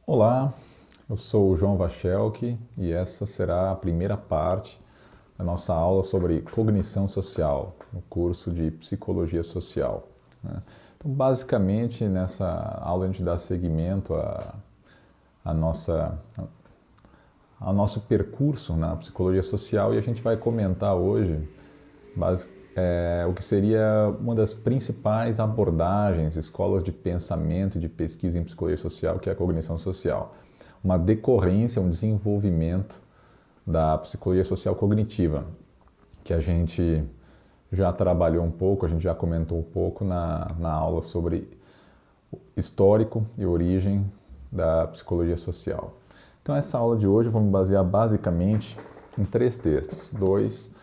Olá, eu sou o João Wachelke e essa será a primeira parte da nossa aula sobre cognição social, no curso de Psicologia Social, né? Então, basicamente, nessa aula a gente dá seguimento à nossa, ao nosso percurso na Psicologia Social e a gente vai comentar hoje o que seria uma das principais abordagens, escolas de pensamento e de pesquisa em psicologia social, que é a cognição social. Uma decorrência, um desenvolvimento da psicologia social cognitiva, que a gente já trabalhou um pouco, a gente já comentou um pouco na aula sobre histórico e origem da psicologia social. Então, essa aula de hoje eu vou me basear basicamente em 3 textos, 2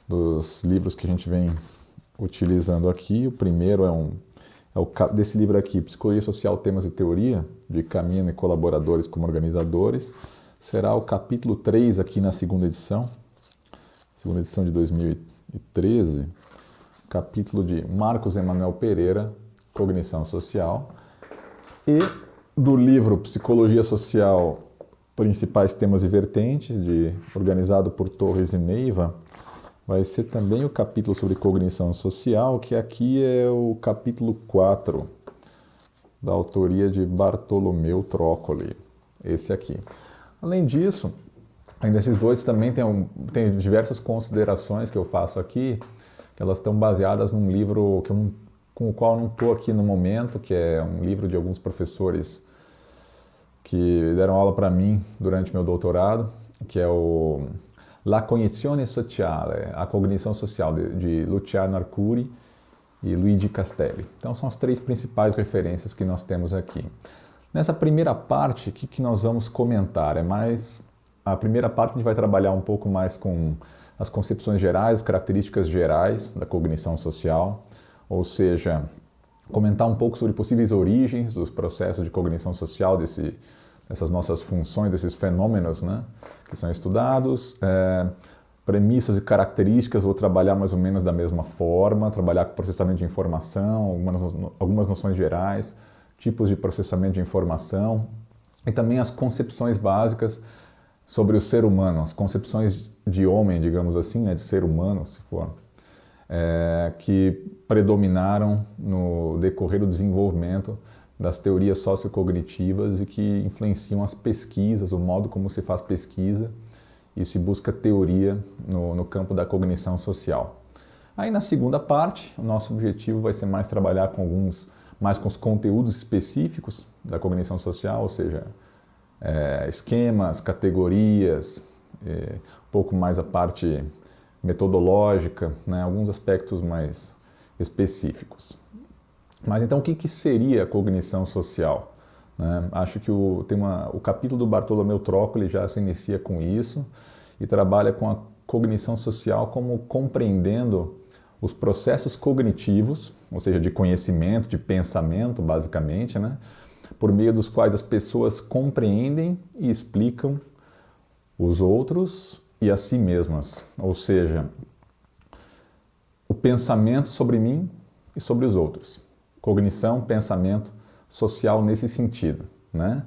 dos livros que a gente vem utilizando aqui. O primeiro desse livro aqui, Psicologia Social, Temas e Teoria, de Camino e colaboradores como organizadores. Será o capítulo 3 aqui na segunda edição de 2013, capítulo de Marcos Emanuel Pereira, Cognição Social. E do livro Psicologia Social, Principais Temas e Vertentes, organizado por Torres e Neiva, vai ser também o capítulo sobre cognição social, que aqui é o capítulo 4, da autoria de Bartolomeu Trócoli, esse aqui. Além disso, ainda esses dois também tem diversas considerações que eu faço aqui, que elas estão baseadas num livro com o qual eu não estou aqui no momento, que é um livro de alguns professores que deram aula para mim durante meu doutorado, que é o La Cognizione Sociale, a cognição social, de Luciano Arcuri e Luigi Castelli. Então são as 3 principais referências que nós temos aqui. Nessa primeira parte, o que nós vamos comentar? A primeira parte a gente vai trabalhar um pouco mais com as concepções gerais, as características gerais da cognição social, ou seja, comentar um pouco sobre possíveis origens dos processos de cognição social, dessas nossas funções, desses fenômenos, né, que são estudados, premissas e características, vou trabalhar mais ou menos da mesma forma, trabalhar com processamento de informação, algumas noções gerais, tipos de processamento de informação, e também as concepções básicas sobre o ser humano, as concepções de homem, digamos assim, né, de ser humano, se for, que predominaram no decorrer do desenvolvimento das teorias sociocognitivas e que influenciam as pesquisas, o modo como se faz pesquisa e se busca teoria no campo da cognição social. Aí na segunda parte, o nosso objetivo vai ser mais trabalhar com os conteúdos específicos da cognição social, ou seja, esquemas, categorias, um pouco mais a parte metodológica, né, alguns aspectos mais específicos. Mas então o que seria a cognição social? Né? Acho que o capítulo do Bartolomeu Trócoli já se inicia com isso e trabalha com a cognição social como compreendendo os processos cognitivos, ou seja, de conhecimento, de pensamento, basicamente, né? Por meio dos quais as pessoas compreendem e explicam os outros e a si mesmas. Ou seja, o pensamento sobre mim e sobre os outros. Cognição, pensamento social nesse sentido, né?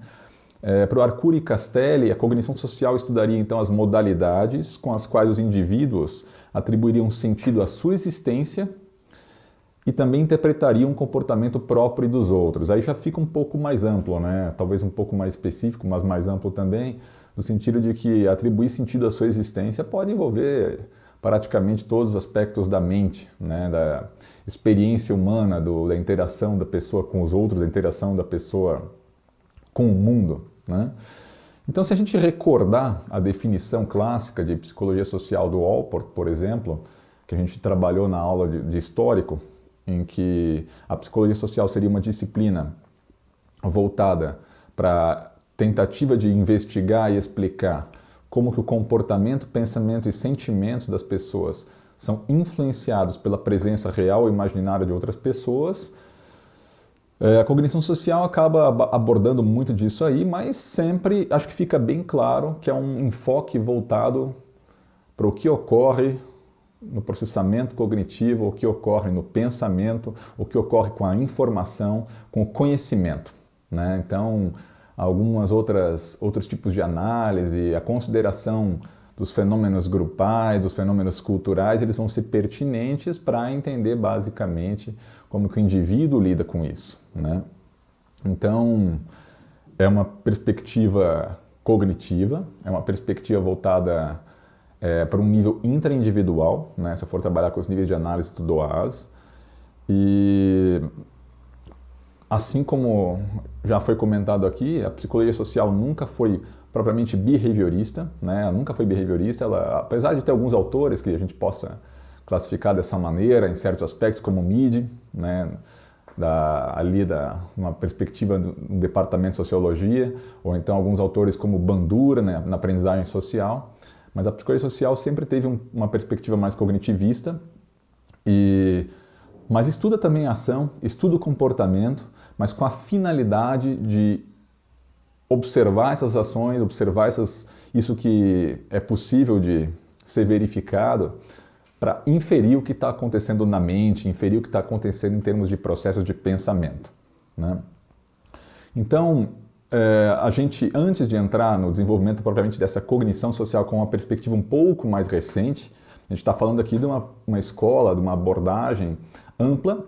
Para o Arcuri e Castelli, a cognição social estudaria então as modalidades com as quais os indivíduos atribuiriam sentido à sua existência e também interpretariam o comportamento próprio dos outros. Aí já fica um pouco mais amplo, né? Talvez um pouco mais específico, mas mais amplo também, no sentido de que atribuir sentido à sua existência pode envolver praticamente todos os aspectos da mente, né? Da experiência humana, da interação da pessoa com os outros, da interação da pessoa com o mundo, né? Então, se a gente recordar a definição clássica de psicologia social do Allport, por exemplo, que a gente trabalhou na aula de histórico, em que a psicologia social seria uma disciplina voltada para tentativa de investigar e explicar como que o comportamento, pensamento e sentimentos das pessoas são influenciados pela presença real ou imaginária de outras pessoas. A cognição social acaba abordando muito disso aí, mas sempre acho que fica bem claro que é um enfoque voltado para o que ocorre no processamento cognitivo, o que ocorre no pensamento, o que ocorre com a informação, com o conhecimento, né? Então, outros tipos de análise, a consideração dos fenômenos grupais, dos fenômenos culturais, eles vão ser pertinentes para entender basicamente como que o indivíduo lida com isso, né? Então, é uma perspectiva cognitiva, é uma perspectiva voltada para um nível intraindividual, né? Se eu for trabalhar com os níveis de análise do DOAS. E assim como já foi comentado aqui, a psicologia social nunca foi propriamente behaviorista, né? Ela nunca foi behaviorista, apesar de ter alguns autores que a gente possa classificar dessa maneira, em certos aspectos, como Mead, né? Uma perspectiva do departamento de sociologia, ou então alguns autores como Bandura, né? Na aprendizagem social. Mas a psicologia social sempre teve uma perspectiva mais cognitivista, mas estuda também a ação, estuda o comportamento, mas com a finalidade de observar essas ações, observar isso que é possível de ser verificado, para inferir o que está acontecendo na mente, inferir o que está acontecendo em termos de processos de pensamento, né? Então, a gente, antes de entrar no desenvolvimento propriamente dessa cognição social com uma perspectiva um pouco mais recente, a gente está falando aqui de uma escola, de uma abordagem ampla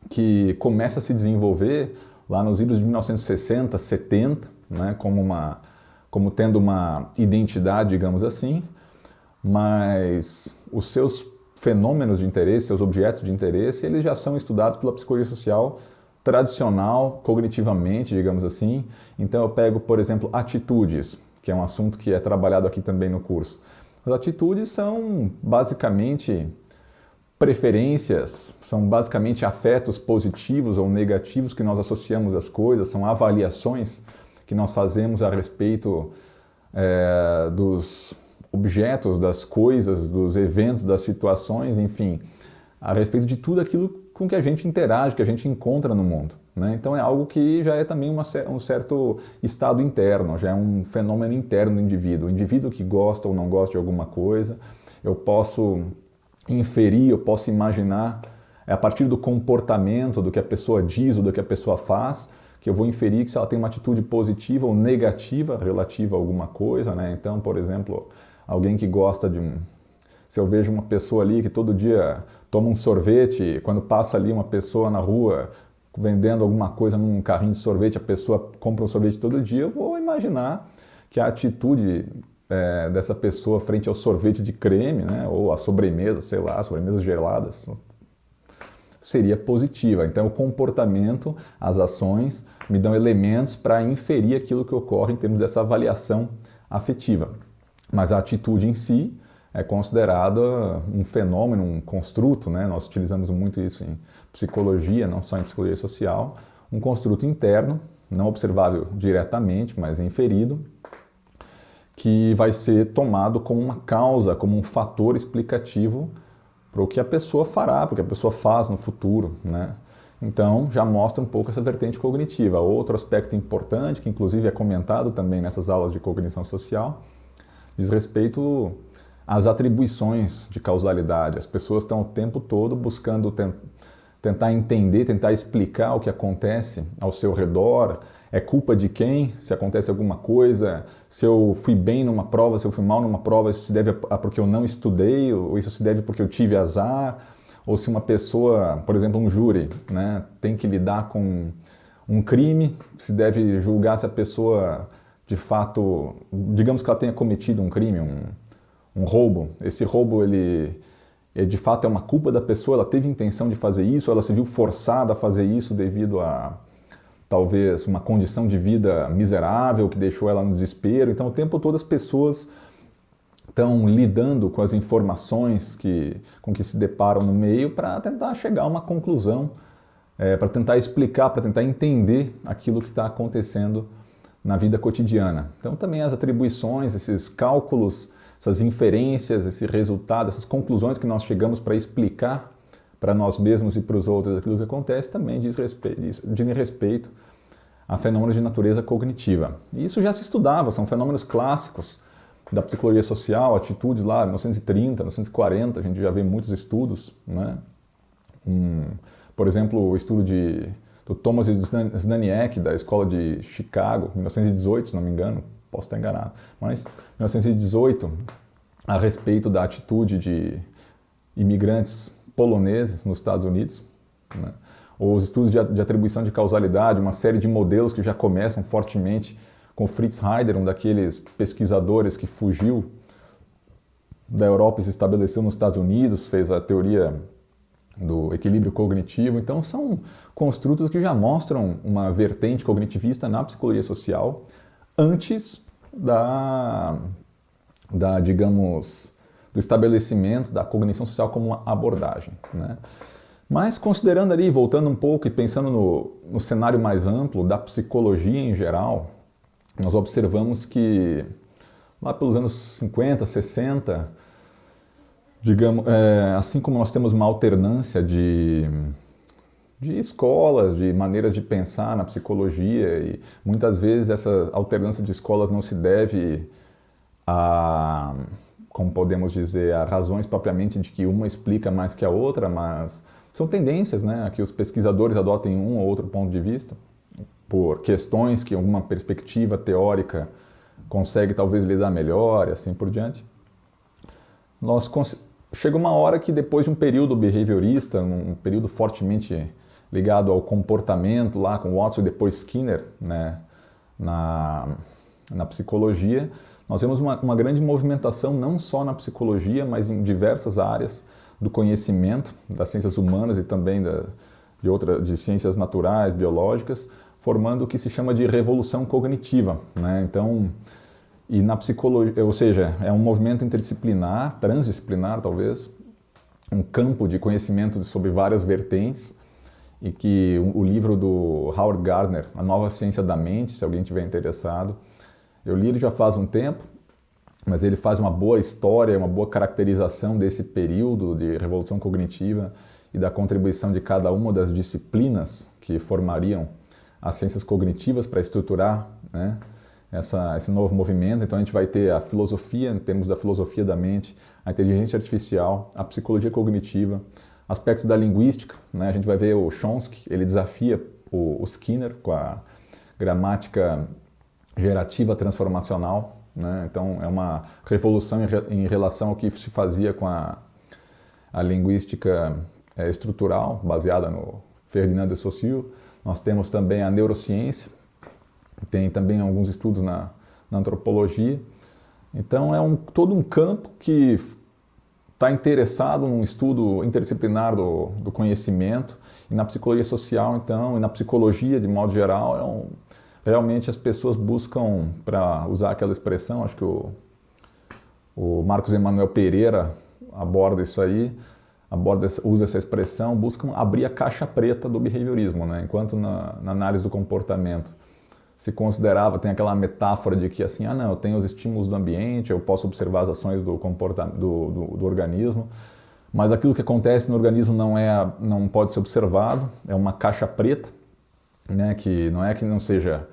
que começa a se desenvolver lá nos idos de 1960, 70, né, como tendo uma identidade, digamos assim, mas os seus fenômenos de interesse, seus objetos de interesse, eles já são estudados pela psicologia social tradicional, cognitivamente, digamos assim. Então eu pego, por exemplo, atitudes, que é um assunto que é trabalhado aqui também no curso. As atitudes são basicamente preferências, são basicamente afetos positivos ou negativos que nós associamos às coisas, são avaliações que nós fazemos a respeito dos objetos, das coisas, dos eventos, das situações, enfim, a respeito de tudo aquilo com que a gente interage, que a gente encontra no mundo, né? Então é algo que já é também um certo estado interno, já é um fenômeno interno do indivíduo. O indivíduo que gosta ou não gosta de alguma coisa, eu posso inferir, eu posso imaginar, a partir do comportamento, do que a pessoa diz ou do que a pessoa faz, que eu vou inferir que se ela tem uma atitude positiva ou negativa relativa a alguma coisa, né? Então, por exemplo, alguém que gosta se eu vejo uma pessoa ali que todo dia toma um sorvete, quando passa ali uma pessoa na rua vendendo alguma coisa num carrinho de sorvete, a pessoa compra um sorvete todo dia, eu vou imaginar que a atitude dessa pessoa frente ao sorvete de creme, né, ou a sobremesa, sei lá, sobremesas geladas, seria positiva. Então o comportamento, as ações me dão elementos para inferir aquilo que ocorre em termos dessa avaliação afetiva. Mas a atitude em si é considerada um fenômeno, um construto, né? Nós utilizamos muito isso em psicologia, não só em psicologia social, um construto interno, não observável diretamente, mas inferido, que vai ser tomado como uma causa, como um fator explicativo para o que a pessoa fará, para o que a pessoa faz no futuro, né? Então, já mostra um pouco essa vertente cognitiva. Outro aspecto importante, que inclusive é comentado também nessas aulas de cognição social, diz respeito às atribuições de causalidade. As pessoas estão o tempo todo buscando tentar entender, tentar explicar o que acontece ao seu redor. É culpa de quem? Se acontece alguma coisa, se eu fui bem numa prova, se eu fui mal numa prova, isso se deve a porque eu não estudei, ou isso se deve porque eu tive azar, ou se uma pessoa, por exemplo, um júri, né, tem que lidar com um crime, se deve julgar se a pessoa, de fato, digamos que ela tenha cometido um crime, um roubo. Esse roubo, ele de fato é uma culpa da pessoa, ela teve intenção de fazer isso, ela se viu forçada a fazer isso devido a talvez uma condição de vida miserável que deixou ela no desespero. Então o tempo todo as pessoas estão lidando com as informações com que se deparam no meio para tentar chegar a uma conclusão, para tentar explicar, para tentar entender aquilo que está acontecendo na vida cotidiana. Então também as atribuições, esses cálculos, essas inferências, esse resultado, essas conclusões que nós chegamos para explicar para nós mesmos e para os outros aquilo que acontece, também dizem respeito a fenômenos de natureza cognitiva. E isso já se estudava, são fenômenos clássicos da psicologia social, atitudes lá, 1930, 1940, a gente já vê muitos estudos, né? Por exemplo, o estudo do Thomas Znaniec, da Escola de Chicago, 1918, se não me engano, posso estar enganado, mas 1918, a respeito da atitude de imigrantes poloneses nos Estados Unidos, né? Ou os estudos de atribuição de causalidade, uma série de modelos que já começam fortemente com Fritz Heider, um daqueles pesquisadores que fugiu da Europa e se estabeleceu nos Estados Unidos, fez a teoria do equilíbrio cognitivo. Então são construtos que já mostram uma vertente cognitivista na psicologia social antes digamos, do estabelecimento da cognição social como uma abordagem, né? Mas considerando ali, voltando um pouco e pensando no cenário mais amplo da psicologia em geral, nós observamos que lá pelos anos 50, 60, digamos, assim como nós temos uma alternância de escolas, de maneiras de pensar na psicologia, e muitas vezes essa alternância de escolas não se deve a, como podemos dizer, a razões propriamente de que uma explica mais que a outra, mas são tendências, né, a que os pesquisadores adotem um ou outro ponto de vista por questões que alguma perspectiva teórica consegue talvez lidar melhor e assim por diante. Chega uma hora que depois de um período behaviorista, um período fortemente ligado ao comportamento lá com Watson e depois Skinner, né, na psicologia, nós vemos uma grande movimentação não só na psicologia, mas em diversas áreas do conhecimento, das ciências humanas e também de ciências naturais, biológicas, formando o que se chama de revolução cognitiva, né? Então, e na psicologia, ou seja, é um movimento interdisciplinar, transdisciplinar talvez, um campo de conhecimento sobre várias vertentes, e que o livro do Howard Gardner, A Nova Ciência da Mente, se alguém tiver interessado, eu li ele já faz um tempo, mas ele faz uma boa história, uma boa caracterização desse período de revolução cognitiva e da contribuição de cada uma das disciplinas que formariam as ciências cognitivas para estruturar, né, esse novo movimento. Então a gente vai ter a filosofia, em termos da filosofia da mente, a inteligência artificial, a psicologia cognitiva, aspectos da linguística, né? A gente vai ver o Chomsky, ele desafia o Skinner com a gramática gerativa transformacional, né? Então é uma revolução em relação ao que se fazia com a linguística estrutural, baseada no Ferdinand de Saussure. Nós temos também a neurociência, tem também alguns estudos na antropologia. Então é todo um campo que está interessado num estudo interdisciplinar do conhecimento, e na psicologia social, então, e na psicologia de modo geral, realmente as pessoas buscam, para usar aquela expressão, acho que o Marcos Emanuel Pereira aborda isso aí, usa essa expressão, buscam abrir a caixa preta do behaviorismo, né? Enquanto na análise do comportamento se considerava, tem aquela metáfora de que assim, não, eu tenho os estímulos do ambiente, eu posso observar as ações do comportamento do organismo, mas aquilo que acontece no organismo não pode ser observado, é uma caixa preta, né, que não é que não seja,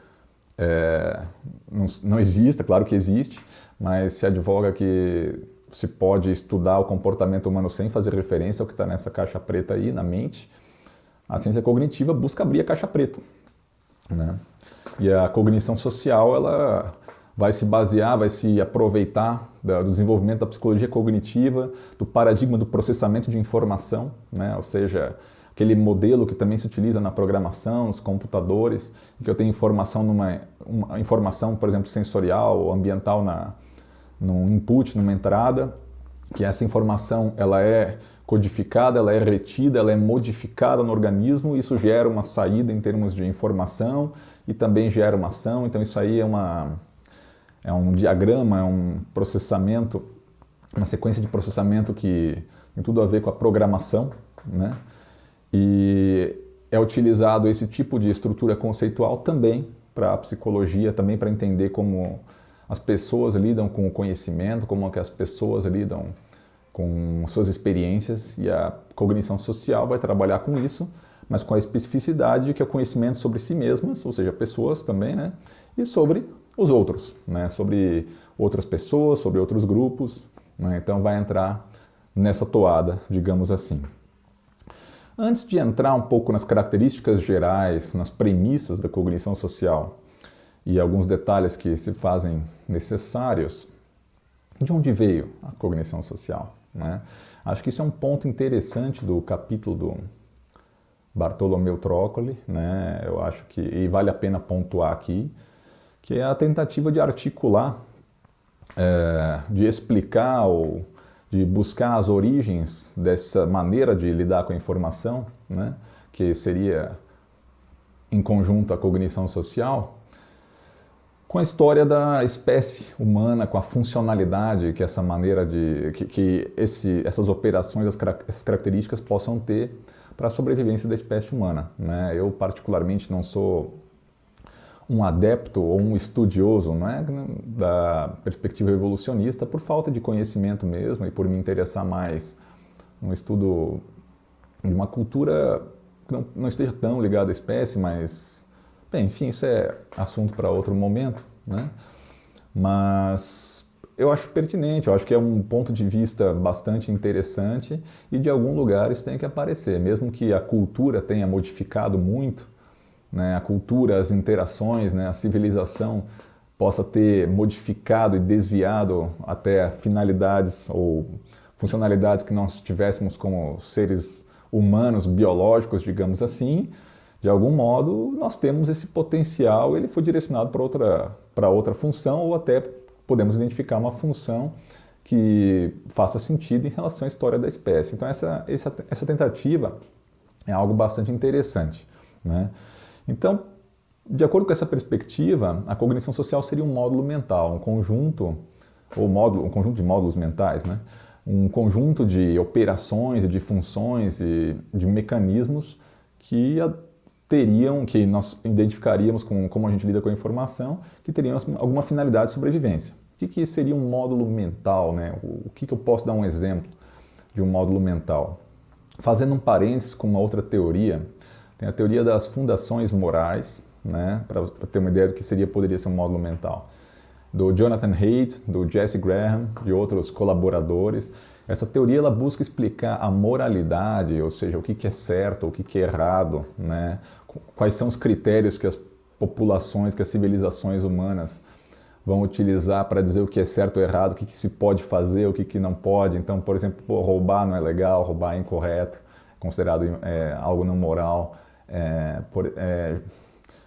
não exista, claro que existe, mas se advoga que se pode estudar o comportamento humano sem fazer referência ao que está nessa caixa preta aí, na mente. A ciência cognitiva busca abrir a caixa preta, né? E a cognição social, ela vai se basear, vai se aproveitar do desenvolvimento da psicologia cognitiva, do paradigma do processamento de informação, né? Ou seja, aquele modelo que também se utiliza na programação, nos computadores, em que eu tenho informação uma informação, por exemplo, sensorial ou ambiental num input, numa entrada, que essa informação ela é codificada, ela é retida, ela é modificada no organismo, e isso gera uma saída em termos de informação e também gera uma ação. Então isso aí é um diagrama, é um processamento, uma sequência de processamento que tem tudo a ver com a programação, né? E é utilizado esse tipo de estrutura conceitual também para a psicologia, também para entender como as pessoas lidam com o conhecimento, como que as pessoas lidam com suas experiências, e a cognição social vai trabalhar com isso, mas com a especificidade de que é o conhecimento sobre si mesmas, ou seja, pessoas também, né? E sobre os outros, né? Sobre outras pessoas, sobre outros grupos, né? Então vai entrar nessa toada, digamos assim. Antes de entrar um pouco nas características gerais, nas premissas da cognição social e alguns detalhes que se fazem necessários, de onde veio a cognição social, né? Acho que isso é um ponto interessante do capítulo do Bartolomeu Trócoli, né? Eu acho que e vale a pena pontuar aqui, que é a tentativa de articular, de explicar ou de buscar as origens dessa maneira de lidar com a informação, né? Que seria em conjunto a cognição social, com a história da espécie humana, com a funcionalidade que essa maneira de essas operações, essas características possam ter para a sobrevivência da espécie humana, né? Eu particularmente não sou um adepto ou um estudioso, né, da perspectiva evolucionista por falta de conhecimento mesmo e por me interessar mais no estudo de uma cultura que não esteja tão ligada à espécie, mas, bem, enfim, isso é assunto para outro momento, né? Mas eu acho pertinente, eu acho que é um ponto de vista bastante interessante e de algum lugar isso tem que aparecer, mesmo que a cultura tenha modificado muito, né, a cultura, as interações, né, a civilização possa ter modificado e desviado até finalidades ou funcionalidades que nós tivéssemos como seres humanos, biológicos, digamos assim, de algum modo nós temos esse potencial, ele foi direcionado para outra função ou até podemos identificar uma função que faça sentido em relação à história da espécie. Então essa tentativa é algo bastante interessante, né? Então, de acordo com essa perspectiva, a cognição social seria um módulo mental, um conjunto de módulos mentais, né? Um conjunto de operações e de funções e de mecanismos que nós identificaríamos com como a gente lida com a informação, que teriam alguma finalidade de sobrevivência. O que seria um módulo mental, né? O que eu posso dar um exemplo de um módulo mental? Fazendo um parênteses com uma outra teoria, tem a teoria das fundações morais, né, para ter uma ideia do que poderia ser um módulo mental, do Jonathan Haidt, do Jesse Graham, de outros colaboradores. Essa teoria ela busca explicar a moralidade, ou seja, o que é certo, o que é errado, né, quais são os critérios que as populações, que as civilizações humanas vão utilizar para dizer o que é certo ou errado, o que se pode fazer, o que não pode. Então, por exemplo, roubar não é legal, roubar é incorreto, considerado algo não moral.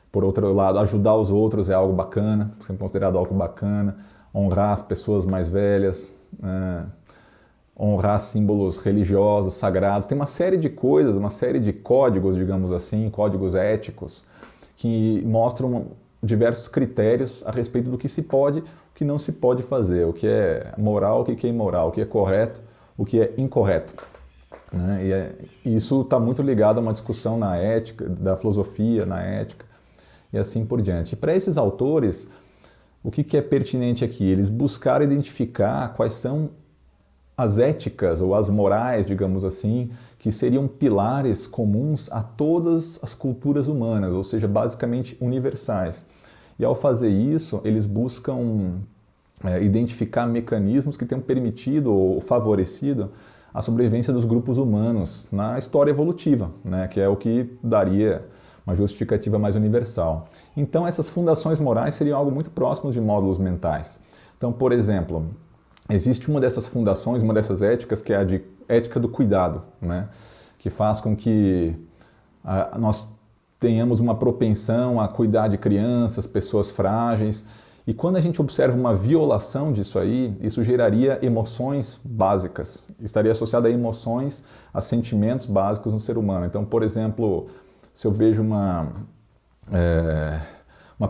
Por outro lado, ajudar os outros é algo bacana, sempre considerado algo bacana. Honrar as pessoas mais velhas, honrar símbolos religiosos, sagrados. Tem uma série de coisas, uma série de códigos, digamos assim, códigos éticos, que mostram diversos critérios a respeito do que se pode, o que não se pode fazer, o que é moral, o que é imoral, o que é correto, o que é incorreto. Né? E isso está muito ligado a uma discussão na ética, da filosofia, na ética, e assim por diante. E para esses autores, o que é pertinente aqui? Eles buscaram identificar quais são as éticas ou as morais, digamos assim, que seriam pilares comuns a todas as culturas humanas, ou seja, basicamente universais. E ao fazer isso, eles buscam identificar mecanismos que tenham permitido ou favorecido a sobrevivência dos grupos humanos na história evolutiva, né, que é o que daria uma justificativa mais universal. Então essas fundações morais seriam algo muito próximo de módulos mentais. Então, por exemplo, existe uma dessas fundações, uma dessas éticas, que é a de ética do cuidado, né, que faz com que nós tenhamos uma propensão a cuidar de crianças, pessoas frágeis. E quando a gente observa uma violação disso aí, isso geraria emoções básicas, estaria associado a emoções, a sentimentos básicos no ser humano. Então, por exemplo, se eu vejo uma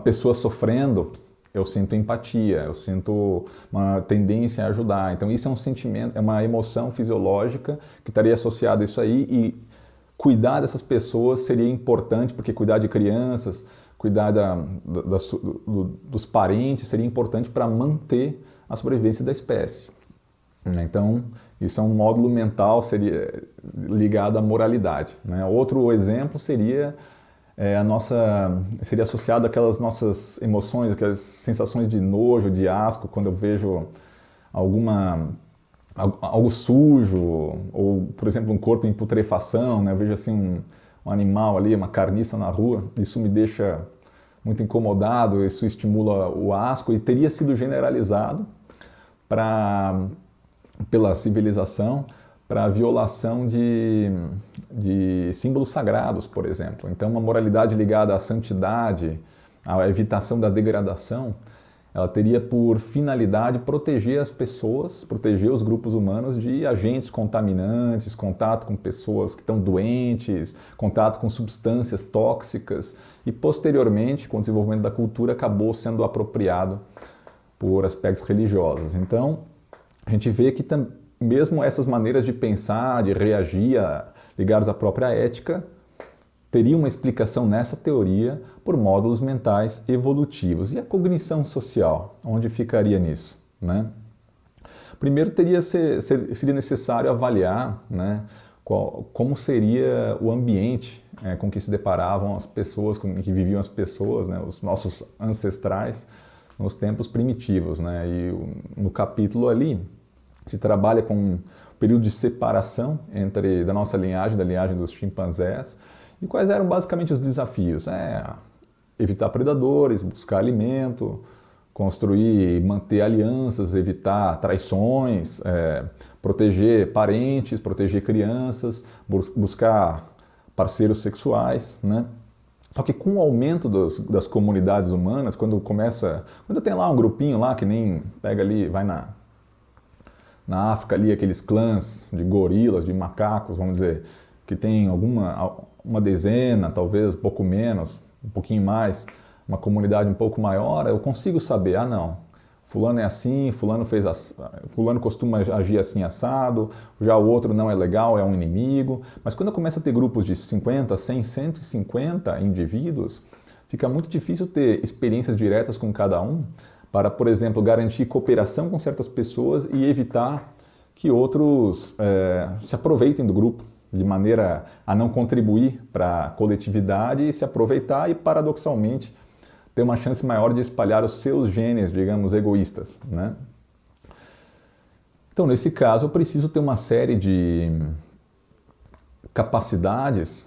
pessoa sofrendo, eu sinto empatia, eu sinto uma tendência a ajudar. Então, isso é um sentimento, é uma emoção fisiológica que estaria associada a isso aí, e cuidar dessas pessoas seria importante, porque cuidar de crianças, cuidar dos parentes seria importante para manter a sobrevivência da espécie. Então, isso é um módulo mental, seria ligado à moralidade, né? Outro exemplo seria seria associado àquelas nossas emoções, aquelas sensações de nojo, de asco, quando eu vejo algo sujo, ou, por exemplo, um corpo em putrefação, né? Eu vejo assim um animal ali, uma carniça na rua, isso me deixa muito incomodado, isso estimula o asco e teria sido generalizado pela civilização para a violação de símbolos sagrados, por exemplo. Então, uma moralidade ligada à santidade, à evitação da degradação, ela teria por finalidade proteger as pessoas, proteger os grupos humanos de agentes contaminantes, contato com pessoas que estão doentes, contato com substâncias tóxicas e, posteriormente, com o desenvolvimento da cultura, acabou sendo apropriado por aspectos religiosos. Então, a gente vê que mesmo essas maneiras de pensar, de reagir, ligadas à própria ética, teria uma explicação nessa teoria por módulos mentais evolutivos. E a cognição social, onde ficaria nisso, né? Primeiro seria necessário avaliar, né, como seria o ambiente com que se deparavam as pessoas, com que viviam as pessoas, né, os nossos ancestrais nos tempos primitivos, né? E no capítulo ali se trabalha com um período de separação da nossa linhagem, da linhagem dos chimpanzés. E quais eram basicamente os desafios? Evitar predadores, buscar alimento, construir e manter alianças, evitar traições, proteger parentes, proteger crianças, buscar parceiros sexuais, né? Só que com o aumento das comunidades humanas, quando tem lá um grupinho lá que nem pega ali, vai na África ali, aqueles clãs de gorilas, de macacos, vamos dizer, que tem uma dezena, talvez um pouco menos, um pouquinho mais, uma comunidade um pouco maior, eu consigo saber, não, fulano é assim, fulano costuma agir assim assado, já o outro não é legal, é um inimigo. Mas quando começa a ter grupos de 50, 100, 150 indivíduos, fica muito difícil ter experiências diretas com cada um para, por exemplo, garantir cooperação com certas pessoas e evitar que outros se aproveitem do grupo, de maneira a não contribuir para a coletividade e se aproveitar e, paradoxalmente, ter uma chance maior de espalhar os seus genes, digamos, egoístas, né? Então, nesse caso, eu preciso ter uma série de capacidades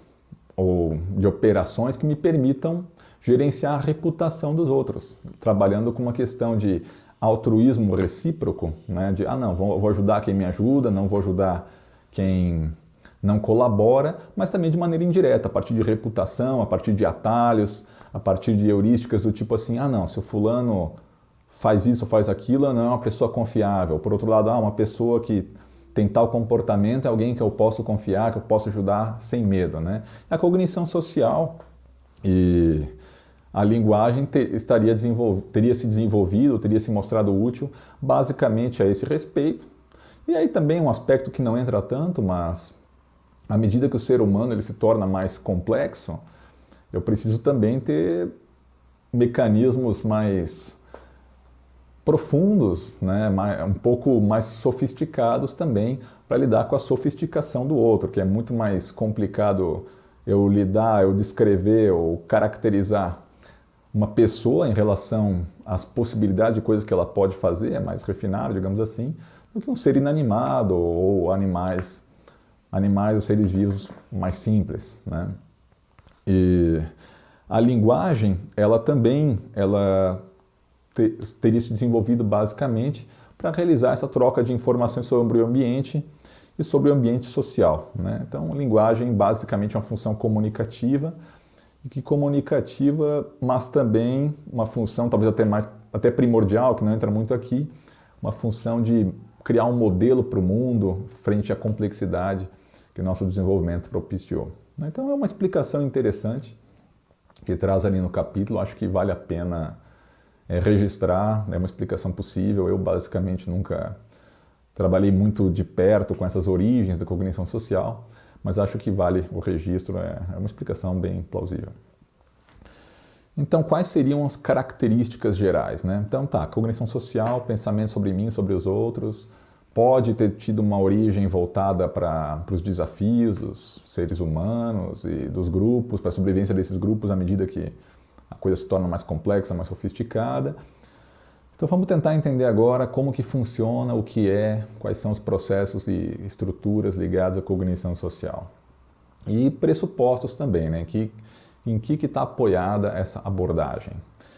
ou de operações que me permitam gerenciar a reputação dos outros, trabalhando com uma questão de altruísmo recíproco, né? De, não, vou ajudar quem me ajuda, não vou ajudar quem não colabora, mas também de maneira indireta, a partir de reputação, a partir de atalhos, a partir de heurísticas do tipo assim, não, se o fulano faz isso ou faz aquilo, não é uma pessoa confiável. Por outro lado, uma pessoa que tem tal comportamento é alguém que eu posso confiar, que eu posso ajudar sem medo, né? A cognição social e a linguagem teria se desenvolvido, teria se mostrado útil basicamente a esse respeito. E aí também um aspecto que não entra tanto, mas à medida que o ser humano ele se torna mais complexo, eu preciso também ter mecanismos mais profundos, né, um pouco mais sofisticados também para lidar com a sofisticação do outro, que é muito mais complicado eu descrever ou caracterizar uma pessoa em relação às possibilidades de coisas que ela pode fazer, é mais refinado, digamos assim, do que um ser inanimado ou animais ou seres vivos mais simples, né? E a linguagem, ela teria se desenvolvido basicamente para realizar essa troca de informações sobre o ambiente e sobre o ambiente social, né? Então, a linguagem basicamente é uma função comunicativa, mas também uma função talvez até primordial, que não entra muito aqui, uma função de criar um modelo para o mundo frente à complexidade que o nosso desenvolvimento propiciou. Então é uma explicação interessante que traz ali no capítulo, acho que vale a pena registrar, é uma explicação possível. Eu basicamente nunca trabalhei muito de perto com essas origens da cognição social, mas acho que vale o registro, é uma explicação bem plausível. Então, quais seriam as características gerais, né? Então, cognição social, pensamento sobre mim, sobre os outros, pode ter tido uma origem voltada para os desafios dos seres humanos e dos grupos, para a sobrevivência desses grupos à medida que a coisa se torna mais complexa, mais sofisticada. Então vamos tentar entender agora como que funciona, o que é, quais são os processos e estruturas ligados à cognição social. E pressupostos também, né? Em que está apoiada essa abordagem.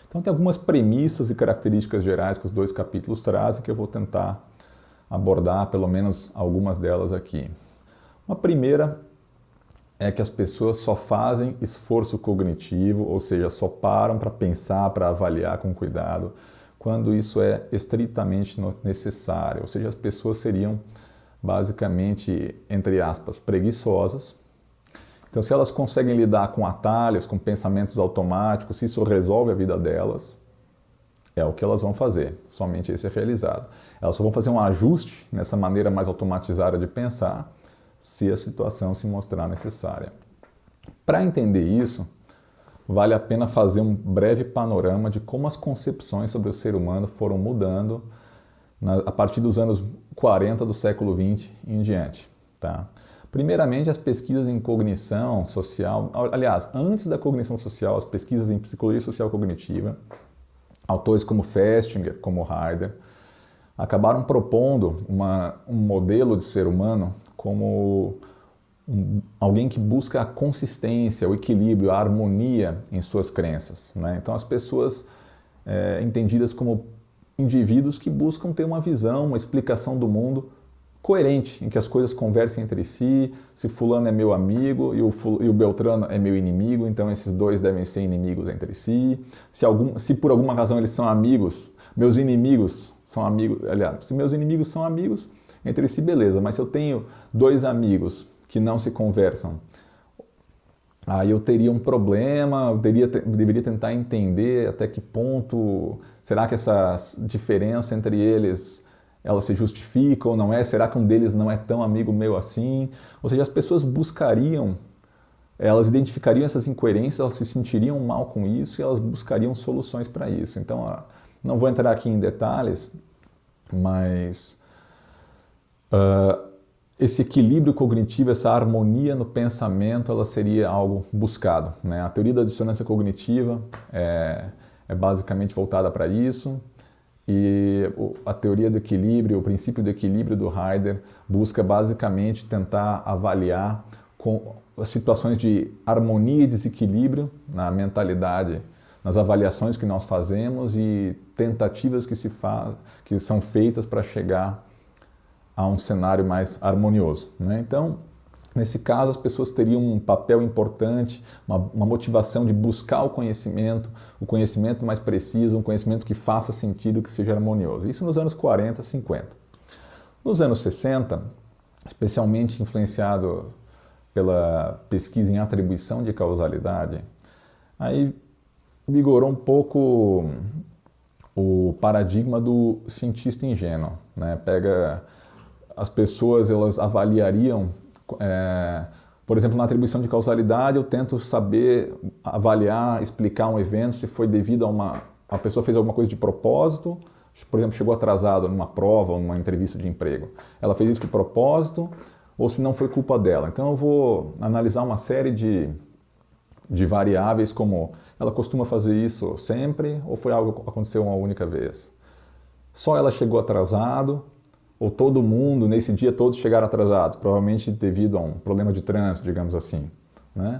Então tem algumas premissas e características gerais que os dois capítulos trazem que eu vou tentar abordar pelo menos algumas delas aqui. Uma primeira é que as pessoas só fazem esforço cognitivo, ou seja, só param para pensar, para avaliar com cuidado, quando isso é estritamente necessário. Ou seja, as pessoas seriam basicamente, entre aspas, preguiçosas. Então, se elas conseguem lidar com atalhos, com pensamentos automáticos, se isso resolve a vida delas, é o que elas vão fazer, somente esse é realizado. Elas só vão fazer um ajuste nessa maneira mais automatizada de pensar, se a situação se mostrar necessária. Para entender isso, vale a pena fazer um breve panorama de como as concepções sobre o ser humano foram mudando a partir dos anos 40 do século XX em diante. Tá? Primeiramente, as pesquisas em cognição social, aliás, antes da cognição social, as pesquisas em psicologia social cognitiva, autores como Festinger, como Heider, acabaram propondo um modelo de ser humano como alguém que busca a consistência, o equilíbrio, a harmonia em suas crenças. Né? Então, as pessoas entendidas como indivíduos que buscam ter uma visão, uma explicação do mundo coerente, em que as coisas conversem entre si, se fulano é meu amigo e o Beltrano é meu inimigo, então esses dois devem ser inimigos entre si. Se por alguma razão eles são amigos, meus inimigos são amigos, aliás, se meus inimigos são amigos entre si, beleza, mas se eu tenho dois amigos que não se conversam, aí eu teria um problema, eu deveria tentar entender até que ponto, será que essa diferença entre eles ela se justifica ou não é? Será que um deles não é tão amigo meu assim? Ou seja, as pessoas buscariam, elas identificariam essas incoerências, elas se sentiriam mal com isso e elas buscariam soluções para isso. Então, não vou entrar aqui em detalhes, mas esse equilíbrio cognitivo, essa harmonia no pensamento, ela seria algo buscado. Né? A teoria da dissonância cognitiva é basicamente voltada para isso. E a teoria do equilíbrio, o princípio do equilíbrio do Heider busca basicamente tentar avaliar com as situações de harmonia e desequilíbrio na mentalidade, nas avaliações que nós fazemos e tentativas que são feitas para chegar a um cenário mais harmonioso. Né? Então, nesse caso, as pessoas teriam um papel importante, uma motivação de buscar o conhecimento mais preciso, um conhecimento que faça sentido, que seja harmonioso. Isso nos anos 40, 50. Nos anos 60, especialmente influenciado pela pesquisa em atribuição de causalidade, aí vigorou um pouco o paradigma do cientista ingênuo. Né? As pessoas elas avaliariam por exemplo, na atribuição de causalidade, eu tento saber, avaliar, explicar um evento se foi devido a pessoa fez alguma coisa de propósito, por exemplo, chegou atrasado numa prova ou numa entrevista de emprego. Ela fez isso de propósito ou se não foi culpa dela. Então eu vou analisar uma série de variáveis como ela costuma fazer isso sempre ou foi algo que aconteceu uma única vez. Só ela chegou atrasado ou todo mundo, nesse dia todos chegaram atrasados, provavelmente devido a um problema de trânsito, digamos assim. Né?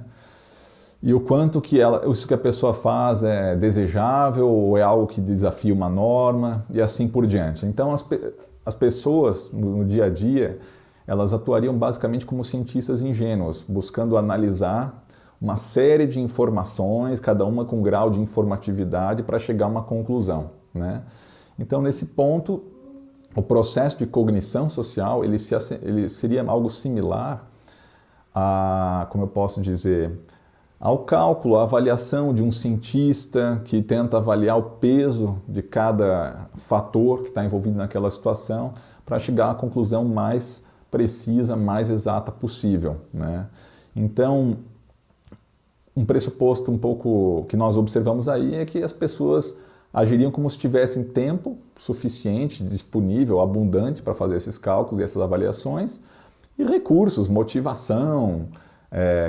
E o quanto que isso que a pessoa faz é desejável ou é algo que desafia uma norma e assim por diante. Então as pessoas no dia a dia, elas atuariam basicamente como cientistas ingênuos, buscando analisar uma série de informações, cada uma com grau de informatividade para chegar a uma conclusão. Né? Então nesse ponto, o processo de cognição social ele seria algo similar como eu posso dizer, ao cálculo, à avaliação de um cientista que tenta avaliar o peso de cada fator que está envolvido naquela situação para chegar à conclusão mais precisa, mais exata possível. Né? Então, um pressuposto um pouco que nós observamos aí é que as pessoas agiriam como se tivessem tempo suficiente, disponível, abundante para fazer esses cálculos e essas avaliações, e recursos, motivação,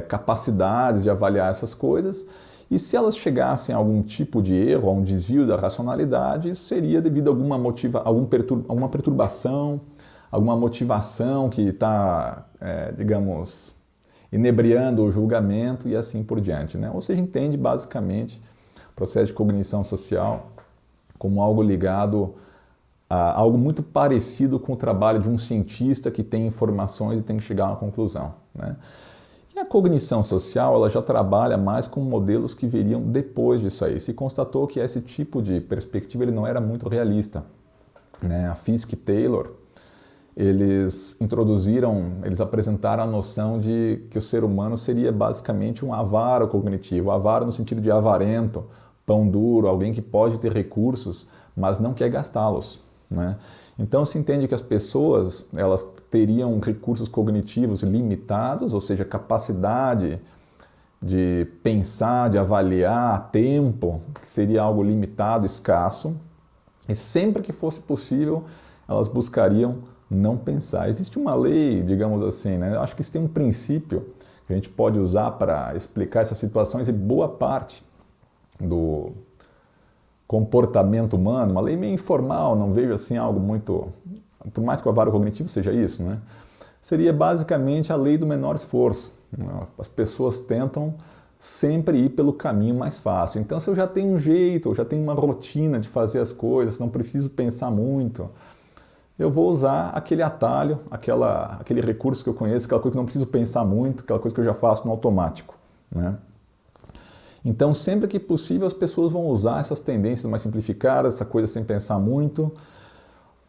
capacidades de avaliar essas coisas, E se elas chegassem a algum tipo de erro, a um desvio da racionalidade, isso seria devido a alguma perturbação, alguma motivação que está, digamos, inebriando o julgamento e assim por diante, né? Ou seja, entende basicamente o processo de cognição social como algo ligado a algo muito parecido com o trabalho de um cientista que tem informações e tem que chegar a uma conclusão, né? E a cognição social, ela já trabalha mais com modelos que viriam depois disso aí. Se constatou que esse tipo de perspectiva ele não era muito realista, né? A Fiske e Taylor, eles apresentaram a noção de que o ser humano seria basicamente um avaro cognitivo, avaro no sentido de avarento, pão duro, alguém que pode ter recursos, mas não quer gastá-los, né? Então se entende que as pessoas elas teriam recursos cognitivos limitados, ou seja, capacidade de pensar, de avaliar, tempo, que seria algo limitado, escasso, e sempre que fosse possível elas buscariam não pensar. Existe uma lei, digamos assim, né? Eu acho que isso tem um princípio que a gente pode usar para explicar essas situações e boa parte do comportamento humano, uma lei meio informal, não vejo assim algo muito, por mais que o avaro cognitivo seja isso, né? Seria basicamente a lei do menor esforço, né? As pessoas tentam sempre ir pelo caminho mais fácil. Então, se eu já tenho um jeito, eu já tenho uma rotina de fazer as coisas, não preciso pensar muito, eu vou usar aquele atalho, aquele recurso que eu conheço, aquela coisa que não preciso pensar muito, aquela coisa que eu já faço no automático, né? Então, sempre que possível, as pessoas vão usar essas tendências mais simplificadas, essa coisa sem pensar muito,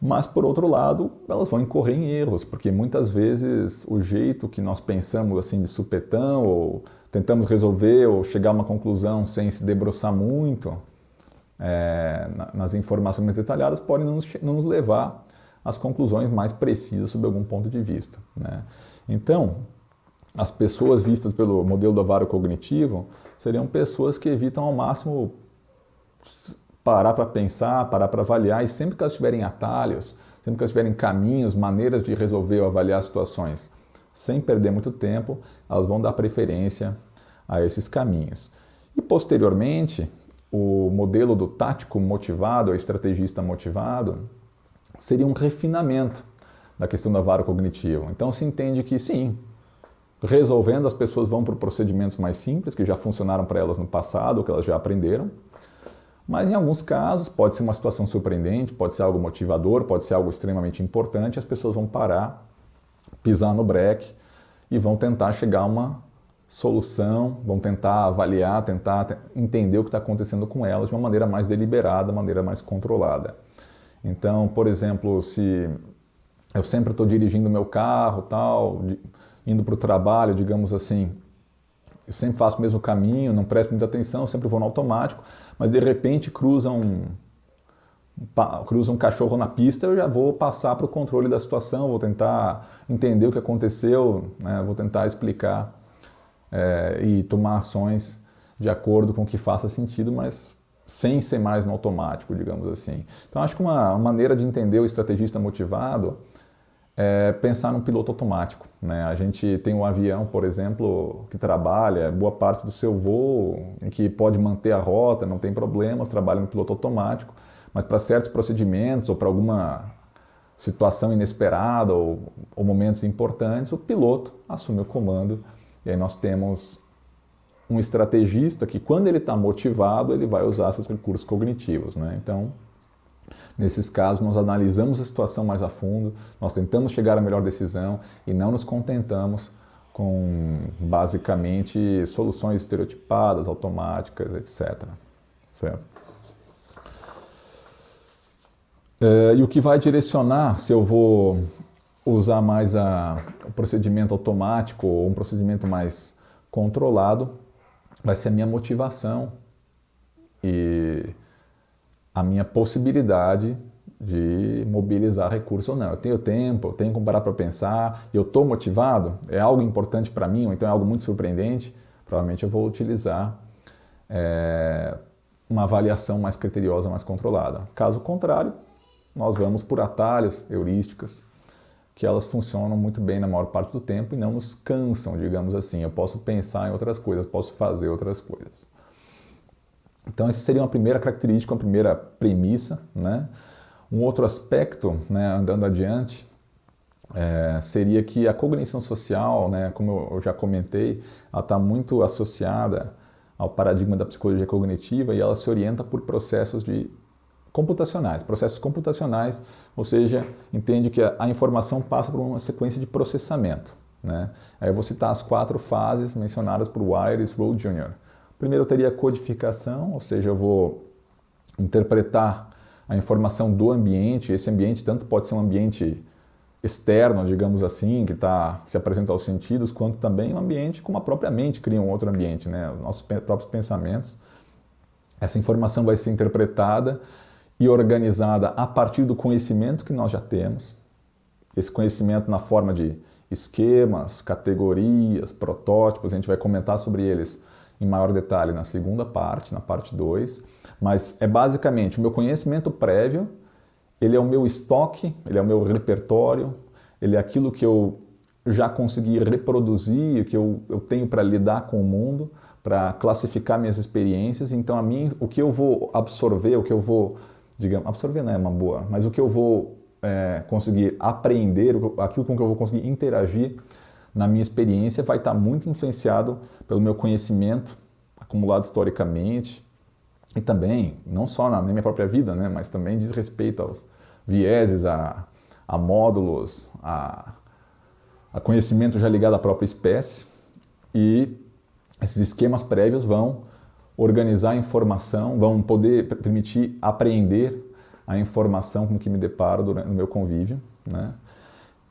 mas, por outro lado, elas vão incorrer em erros, porque muitas vezes o jeito que nós pensamos assim de supetão, ou tentamos resolver, ou chegar a uma conclusão sem se debruçar muito nas informações mais detalhadas, pode não nos levar às conclusões mais precisas sob algum ponto de vista, né? Então, as pessoas vistas pelo modelo do avaro cognitivo seriam pessoas que evitam ao máximo parar para pensar, parar para avaliar, e sempre que elas tiverem atalhos, sempre que elas tiverem caminhos, maneiras de resolver ou avaliar situações sem perder muito tempo, elas vão dar preferência a esses caminhos. E posteriormente, o modelo do tático motivado, ou estrategista motivado, seria um refinamento da questão do avaro cognitivo. Então se entende que sim, resolvendo, as pessoas vão por procedimentos mais simples, que já funcionaram para elas no passado, ou que elas já aprenderam. Mas em alguns casos, pode ser uma situação surpreendente, pode ser algo motivador, pode ser algo extremamente importante, as pessoas vão parar, pisar no breque e vão tentar chegar a uma solução, vão tentar avaliar, tentar entender o que está acontecendo com elas de uma maneira mais deliberada, uma maneira mais controlada. Então, por exemplo, se eu sempre estou dirigindo meu carro, tal, indo para o trabalho, digamos assim, eu sempre faço o mesmo caminho, não presto muita atenção, sempre vou no automático, mas de repente cruza um cachorro na pista, eu já vou passar para o controle da situação, vou tentar entender o que aconteceu, né? Vou tentar explicar e tomar ações de acordo com o que faça sentido, mas sem ser mais no automático, digamos assim. Então acho que uma maneira de entender o estrategista motivado é pensar num piloto automático, né? A gente tem um avião, por exemplo, que trabalha boa parte do seu voo, em que pode manter a rota, não tem problemas, trabalha no piloto automático, mas para certos procedimentos ou para alguma situação inesperada ou momentos importantes, o piloto assume o comando e aí nós temos um estrategista que, quando ele está motivado, ele vai usar seus recursos cognitivos, né? Então, nesses casos, nós analisamos a situação mais a fundo, nós tentamos chegar à melhor decisão e não nos contentamos com, basicamente, soluções estereotipadas, automáticas, etc. Certo? E o que vai direcionar se eu vou usar mais o procedimento automático ou um procedimento mais controlado vai ser a minha motivação e a minha possibilidade de mobilizar recursos ou não. Eu tenho tempo, eu tenho como parar para pensar, eu estou motivado, é algo importante para mim, ou então é algo muito surpreendente, provavelmente eu vou utilizar uma avaliação mais criteriosa, mais controlada. Caso contrário, nós vamos por atalhos, heurísticas, que elas funcionam muito bem na maior parte do tempo e não nos cansam, digamos assim. Eu posso pensar em outras coisas, posso fazer outras coisas. Então, essa seria uma primeira característica, uma primeira premissa, né? Um outro aspecto, né, andando adiante, seria que a cognição social, né, como eu já comentei, ela está muito associada ao paradigma da psicologia cognitiva e ela se orienta por processos computacionais, ou seja, entende que a informação passa por uma sequência de processamento, né? Aí eu vou citar as 4 fases mencionadas por Wire e Sproul Jr. Primeiro eu teria a codificação, ou seja, eu vou interpretar a informação do ambiente. Esse ambiente tanto pode ser um ambiente externo, digamos assim, que se apresenta aos sentidos, quanto também um ambiente como a própria mente cria um outro ambiente, né? Os nossos próprios pensamentos. Essa informação vai ser interpretada e organizada a partir do conhecimento que nós já temos. Esse conhecimento na forma de esquemas, categorias, protótipos, a gente vai comentar sobre eles em maior detalhe na segunda parte, na parte 2, mas é basicamente o meu conhecimento prévio, ele é o meu estoque, ele é o meu repertório, ele é aquilo que eu já consegui reproduzir, que eu tenho para lidar com o mundo, para classificar minhas experiências. Então, o que eu vou absorver, o que eu vou, digamos, absorver não é uma boa, mas o que eu vou conseguir aprender, aquilo com que eu vou conseguir interagir na minha experiência vai estar muito influenciado pelo meu conhecimento acumulado historicamente e também, não só na minha própria vida, né, mas também diz respeito aos vieses, a módulos, a conhecimento já ligado à própria espécie, e esses esquemas prévios vão organizar a informação, vão poder permitir apreender a informação com que me deparo no meu convívio, né?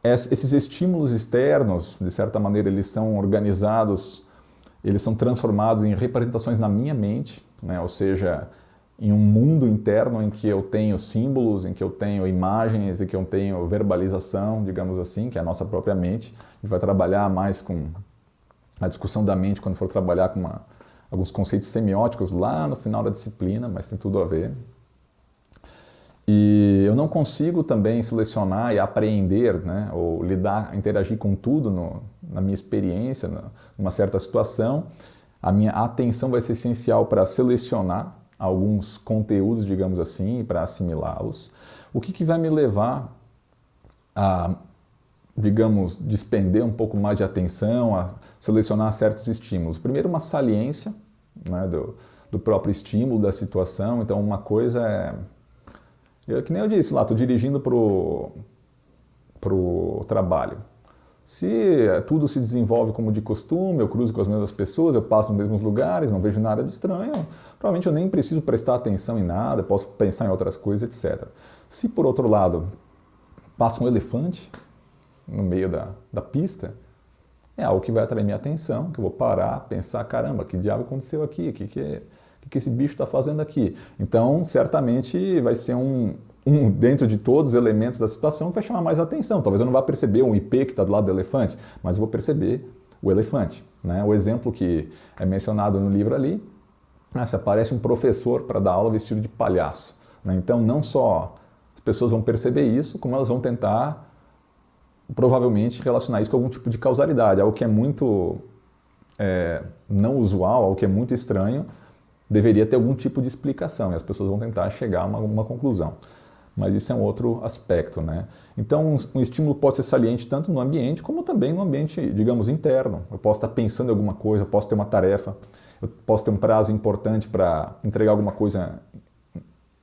Esses estímulos externos, de certa maneira, eles são organizados, eles são transformados em representações na minha mente, né? Ou seja, em um mundo interno em que eu tenho símbolos, em que eu tenho imagens, em que eu tenho verbalização, digamos assim, que é a nossa própria mente. A gente vai trabalhar mais com a discussão da mente quando for trabalhar com alguns conceitos semióticos lá no final da disciplina, mas tem tudo a ver. E eu não consigo também selecionar e apreender, né, ou interagir com tudo na minha experiência, numa certa situação. A minha atenção vai ser essencial para selecionar alguns conteúdos, digamos assim, para assimilá-los. O que vai me levar a, digamos, despender um pouco mais de atenção, a selecionar certos estímulos? Primeiro, uma saliência, né, do próprio estímulo, da situação. Então, uma coisa que nem eu disse lá, estou dirigindo pro trabalho. Se tudo se desenvolve como de costume, eu cruzo com as mesmas pessoas, eu passo nos mesmos lugares, não vejo nada de estranho, provavelmente eu nem preciso prestar atenção em nada, posso pensar em outras coisas, etc. Se, por outro lado, passa um elefante no meio da pista, é algo que vai atrair minha atenção, que eu vou parar, pensar, caramba, que diabo aconteceu aqui? O que esse bicho está fazendo aqui? Então, certamente vai ser dentro de todos os elementos da situação que vai chamar mais atenção. Talvez eu não vá perceber um IP que está do lado do elefante, mas eu vou perceber o elefante, né? O exemplo que é mencionado no livro ali, se aparece um professor para dar aula vestido de palhaço, né? Então, não só as pessoas vão perceber isso, como elas vão tentar, provavelmente, relacionar isso com algum tipo de causalidade, algo que é muito não usual, algo que é muito estranho, deveria ter algum tipo de explicação, e as pessoas vão tentar chegar a uma conclusão. Mas isso é um outro aspecto, né? Então, um estímulo pode ser saliente tanto no ambiente, como também no ambiente, digamos, interno. Eu posso estar pensando em alguma coisa, eu posso ter uma tarefa, eu posso ter um prazo importante para entregar alguma coisa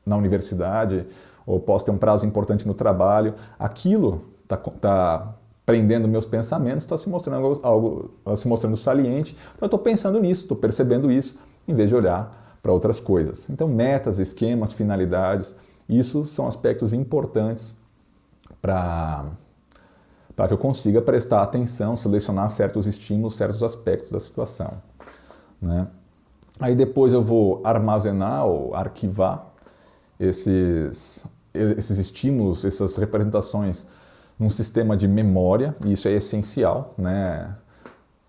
na universidade, ou posso ter um prazo importante no trabalho. Aquilo está prendendo meus pensamentos, está se mostrando algo, se mostrando saliente. Então, eu estou pensando nisso, estou percebendo isso, em vez de olhar para outras coisas. Então, metas, esquemas, finalidades, isso são aspectos importantes para que eu consiga prestar atenção, selecionar certos estímulos, certos aspectos da situação, né? Aí depois eu vou armazenar ou arquivar esses estímulos, essas representações num sistema de memória, e isso é essencial, né?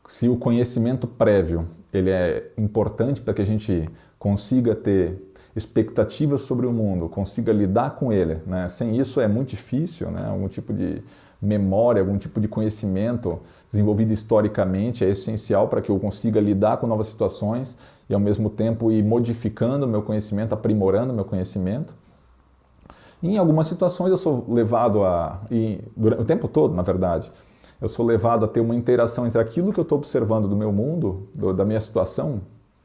Se o conhecimento prévio ele é importante para que a gente consiga ter expectativas sobre o mundo, consiga lidar com ele, né? Sem isso é muito difícil, né? Algum tipo de memória, algum tipo de conhecimento desenvolvido historicamente é essencial para que eu consiga lidar com novas situações e ao mesmo tempo ir modificando o meu conhecimento, aprimorando o meu conhecimento. E em algumas situações eu sou levado o tempo todo, na verdade, eu sou levado a ter uma interação entre aquilo que eu estou observando do meu mundo, da minha situação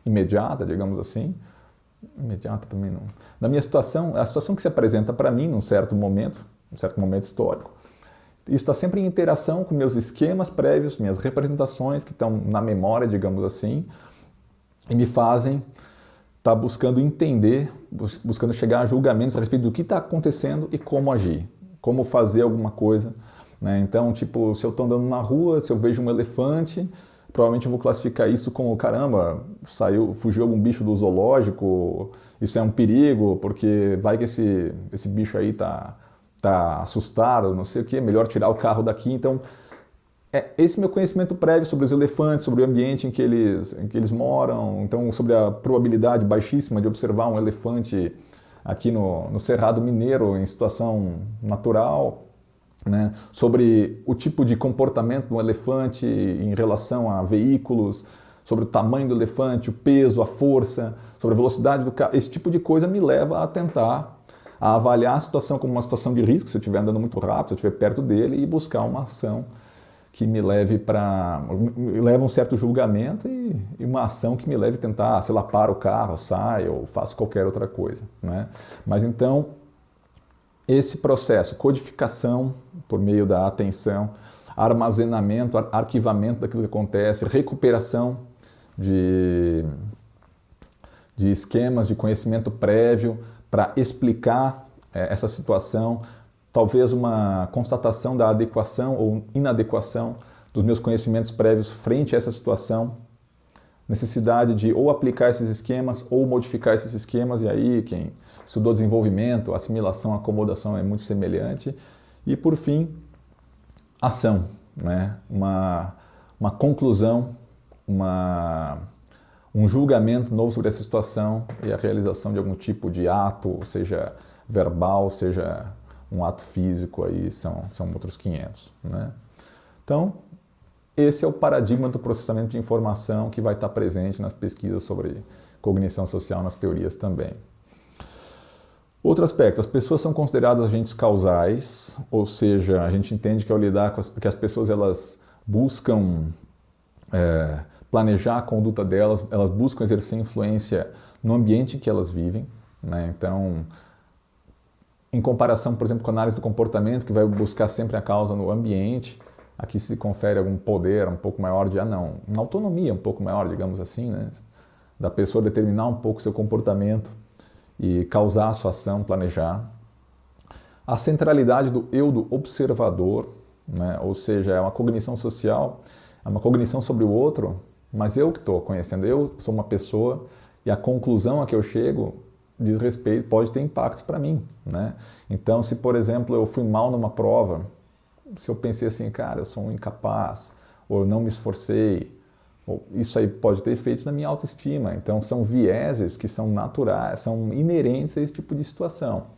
imediata, digamos assim, imediata também não, da minha situação, a situação que se apresenta para mim num certo momento histórico. Isso está sempre em interação com meus esquemas prévios, minhas representações que estão na memória, digamos assim, e me fazem estar buscando entender, buscando chegar a julgamentos a respeito do que está acontecendo e como agir, como fazer alguma coisa, né? Então, tipo, se eu estou andando na rua, se eu vejo um elefante, provavelmente eu vou classificar isso como, caramba, fugiu algum bicho do zoológico, isso é um perigo, porque vai que esse bicho aí tá assustado, não sei o que, é melhor tirar o carro daqui. Então, esse meu conhecimento prévio sobre os elefantes, sobre o ambiente em que eles moram, então sobre a probabilidade baixíssima de observar um elefante aqui no Cerrado Mineiro em situação natural, né? Sobre o tipo de comportamento do elefante em relação a veículos, sobre o tamanho do elefante, o peso, a força, sobre a velocidade do carro. Esse tipo de coisa me leva a tentar avaliar a situação como uma situação de risco, se eu estiver andando muito rápido, se eu estiver perto dele, e buscar uma ação que me leve um certo julgamento e uma ação que me leve a tentar, sei lá, paro o carro, saio ou faço qualquer outra coisa, né? Mas então, esse processo, codificação por meio da atenção, armazenamento, arquivamento daquilo que acontece, recuperação de esquemas de conhecimento prévio para explicar essa situação, talvez uma constatação da adequação ou inadequação dos meus conhecimentos prévios frente a essa situação, necessidade de ou aplicar esses esquemas ou modificar esses esquemas, e aí quem estudou desenvolvimento, assimilação, acomodação é muito semelhante, e por fim, ação, né? Uma conclusão, um julgamento novo sobre essa situação e a realização de algum tipo de ato, seja verbal, seja um ato físico, aí são outros 500, né? Então, esse é o paradigma do processamento de informação que vai estar presente nas pesquisas sobre cognição social, nas teorias também. Outro aspecto, as pessoas são consideradas agentes causais, ou seja, a gente entende que ao lidar que as pessoas elas buscam planejar a conduta delas, elas buscam exercer influência no ambiente em que elas vivem, né? Então, em comparação, por exemplo, com a análise do comportamento, que vai buscar sempre a causa no ambiente, aqui se confere algum poder um pouco maior uma autonomia um pouco maior, digamos assim, né? Da pessoa determinar um pouco seu comportamento e causar a sua ação, planejar. A centralidade do eu do observador, né? Ou seja, é uma cognição social, é uma cognição sobre o outro, mas eu que estou conhecendo, eu sou uma pessoa e a conclusão a que eu chego diz respeito, pode ter impactos para mim, né? Então, se por exemplo eu fui mal numa prova, se eu pensei assim, cara, eu sou um incapaz, ou eu não me esforcei, ou isso aí pode ter efeitos na minha autoestima. Então, são vieses que são naturais, são inerentes a esse tipo de situação.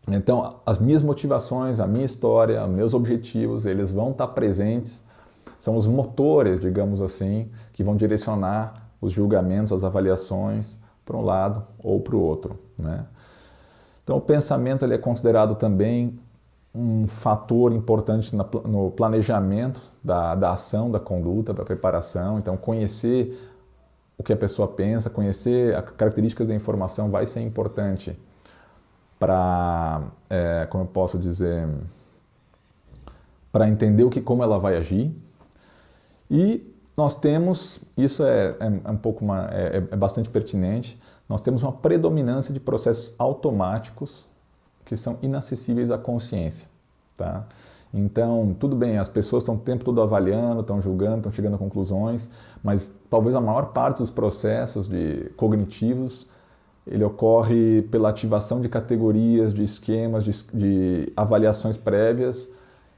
Então, as minhas motivações, a minha história, meus objetivos, eles vão estar presentes, são os motores, digamos assim, que vão direcionar os julgamentos, as avaliações para um lado ou para o outro, né? Então, o pensamento ele é considerado também um fator importante no planejamento da ação, da conduta, da preparação. Então, conhecer o que a pessoa pensa, conhecer as características da informação vai ser importante para, como eu posso dizer, para entender como ela vai agir. E nós temos, isso é bastante pertinente, nós temos uma predominância de processos automáticos que são inacessíveis à consciência, tá? Então, tudo bem, as pessoas estão o tempo todo avaliando, estão julgando, estão chegando a conclusões, mas talvez a maior parte dos processos cognitivos, ele ocorre pela ativação de categorias, de esquemas, de avaliações prévias.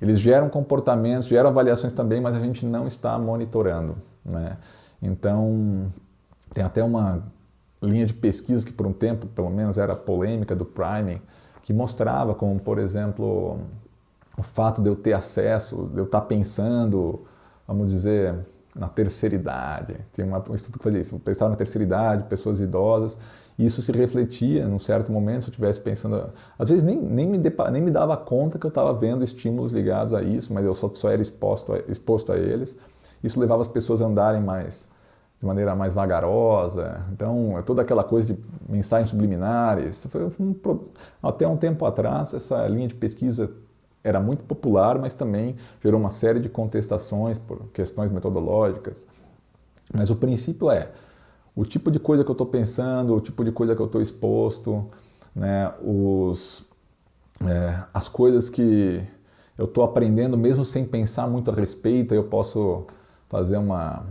Eles geram comportamentos, geram avaliações também, mas a gente não está monitorando, né? Então, tem até uma linha de pesquisa que por um tempo, pelo menos, era polêmica do priming, que mostrava como, por exemplo, o fato de eu ter acesso, de eu estar pensando, vamos dizer, na terceira idade. Tem um estudo que fazia isso, eu pensava na terceira idade, pessoas idosas, e isso se refletia num certo momento, se eu estivesse pensando... Às vezes nem me dava conta que eu estava vendo estímulos ligados a isso, mas eu só era exposto a eles. Isso levava as pessoas a andarem de maneira mais vagarosa. Então, é toda aquela coisa de mensagens subliminares. Até um tempo atrás, essa linha de pesquisa era muito popular, mas também gerou uma série de contestações por questões metodológicas. Mas o princípio é o tipo de coisa que eu estou pensando, o tipo de coisa que eu estou exposto, né, as coisas que eu estou aprendendo, mesmo sem pensar muito a respeito. Eu posso fazer uma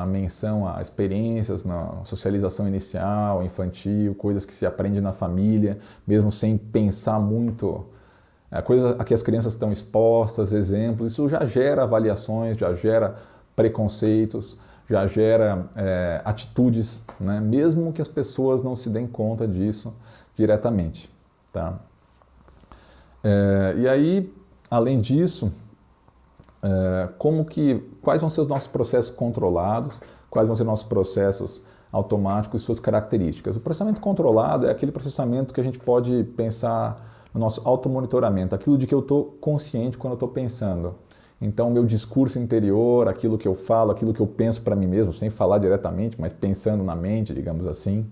menção a experiências na socialização inicial, infantil, coisas que se aprende na família, mesmo sem pensar muito, coisas a que as crianças estão expostas, exemplos. Isso já gera avaliações, já gera preconceitos, já gera atitudes, né? Mesmo que as pessoas não se deem conta disso diretamente. Tá? E aí, além disso, quais vão ser os nossos processos controlados, quais vão ser nossos processos automáticos e suas características. O processamento controlado é aquele processamento que a gente pode pensar no nosso automonitoramento, aquilo de que eu estou consciente quando eu estou pensando. Então, o meu discurso interior, aquilo que eu falo, aquilo que eu penso para mim mesmo, sem falar diretamente, mas pensando na mente, digamos assim,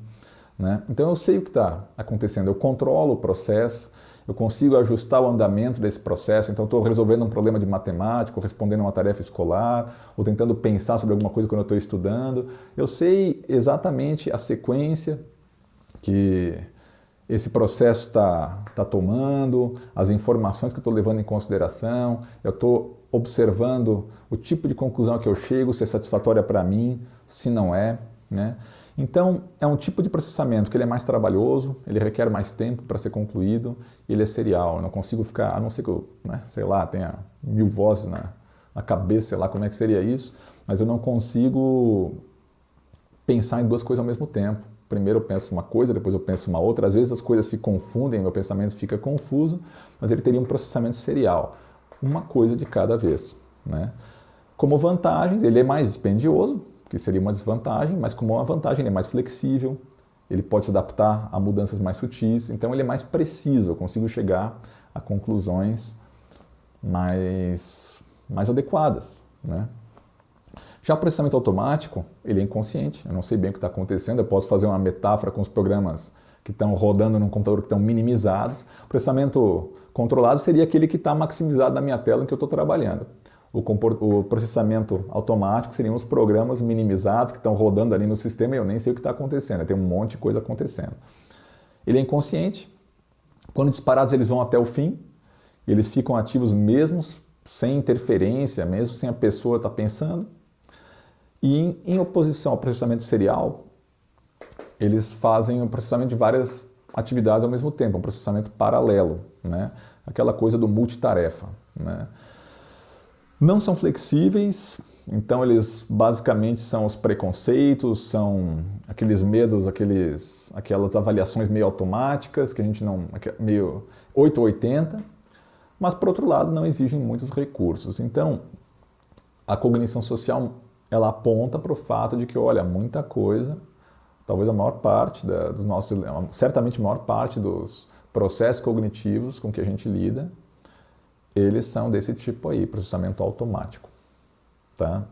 né? Então, eu sei o que está acontecendo, eu controlo o processo, eu consigo ajustar o andamento desse processo. Então, estou resolvendo um problema de matemática, ou respondendo uma tarefa escolar, ou tentando pensar sobre alguma coisa quando eu estou estudando. Eu sei exatamente a sequência que esse processo está tomando, as informações que eu estou levando em consideração, eu estou observando o tipo de conclusão que eu chego, se é satisfatória para mim, se não é, né? Então, é um tipo de processamento que ele é mais trabalhoso, ele requer mais tempo para ser concluído, e ele é serial. Eu não consigo ficar, a não ser que eu, sei lá, tenha 1000 vozes na cabeça, sei lá como é que seria isso, mas eu não consigo pensar em duas coisas ao mesmo tempo. Primeiro eu penso uma coisa, depois eu penso uma outra. Às vezes as coisas se confundem, meu pensamento fica confuso, mas ele teria um processamento serial, uma coisa de cada vez, né? Como vantagens, ele é mais dispendioso, que seria uma desvantagem, mas como uma vantagem ele é mais flexível, ele pode se adaptar a mudanças mais sutis, então ele é mais preciso, eu consigo chegar a conclusões mais adequadas, né? Já o processamento automático, ele é inconsciente, eu não sei bem o que está acontecendo, eu posso fazer uma metáfora com os programas que estão rodando num computador que estão minimizados. O processamento controlado seria aquele que está maximizado na minha tela em que eu estou trabalhando. O processamento automático seriam os programas minimizados que estão rodando ali no sistema e eu nem sei o que está acontecendo, tem um monte de coisa acontecendo. Ele é inconsciente, quando disparados eles vão até o fim, eles ficam ativos mesmo sem interferência, mesmo sem a pessoa estar pensando. E em oposição ao processamento serial, eles fazem o processamento de várias atividades ao mesmo tempo, um processamento paralelo, né? Aquela coisa do multitarefa, né? Não são flexíveis, então eles basicamente são os preconceitos, são aqueles medos, aquelas avaliações meio automáticas, que a gente não, meio 880, mas por outro lado não exigem muitos recursos. Então a cognição social ela aponta para o fato de que, olha, muita coisa, talvez a maior parte dos nossos, certamente a maior parte dos processos cognitivos com que a gente lida, eles são desse tipo aí, processamento automático, tá?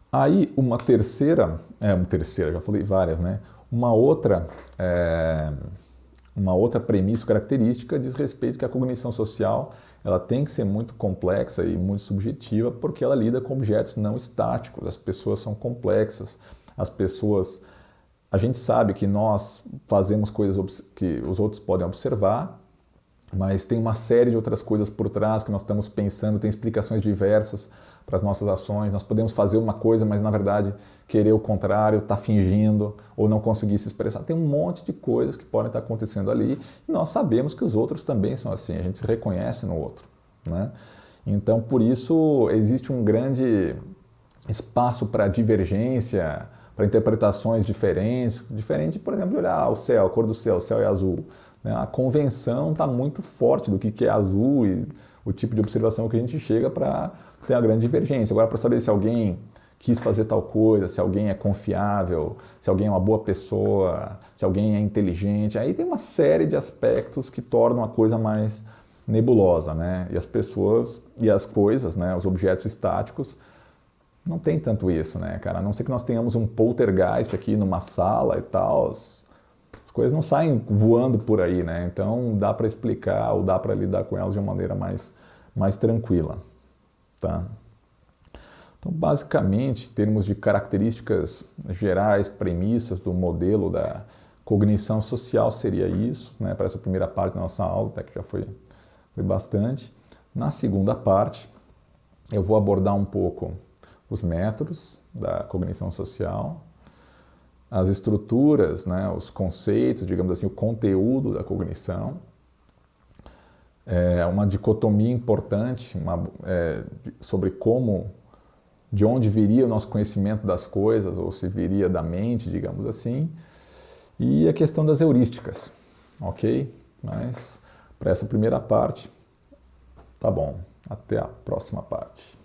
Aí uma terceira, já falei várias, né? Uma outra premissa característica diz respeito que a cognição social ela tem que ser muito complexa e muito subjetiva porque ela lida com objetos não estáticos, as pessoas são complexas, a gente sabe que nós fazemos coisas que os outros podem observar, mas tem uma série de outras coisas por trás que nós estamos pensando, tem explicações diversas para as nossas ações, nós podemos fazer uma coisa, mas na verdade querer o contrário, estar fingindo ou não conseguir se expressar. Tem um monte de coisas que podem estar acontecendo ali e nós sabemos que os outros também são assim, a gente se reconhece no outro, né? Então, por isso, existe um grande espaço para divergência, para interpretações diferentes, por exemplo, de olhar o céu, a cor do céu, o céu é azul. A convenção está muito forte do que é azul e o tipo de observação que a gente chega para tem uma grande divergência. Agora, para saber se alguém quis fazer tal coisa, se alguém é confiável, se alguém é uma boa pessoa, se alguém é inteligente, aí tem uma série de aspectos que tornam a coisa mais nebulosa, né? E as pessoas e as coisas, né, os objetos estáticos, não tem tanto isso, né, cara? A não ser que nós tenhamos um poltergeist aqui numa sala e tal, as coisas não saem voando por aí, né? Então dá para explicar ou dá para lidar com elas de uma maneira mais tranquila, tá? Então, basicamente, em termos de características gerais, premissas do modelo da cognição social, seria isso, né? Para essa primeira parte da nossa aula, até que já foi bastante. Na segunda parte, eu vou abordar um pouco os métodos da cognição social, as estruturas, né? Os conceitos, digamos assim, o conteúdo da cognição. Uma dicotomia importante sobre de onde viria o nosso conhecimento das coisas, ou se viria da mente, digamos assim, e a questão das heurísticas, ok? Mas para essa primeira parte, tá bom. Até a próxima parte.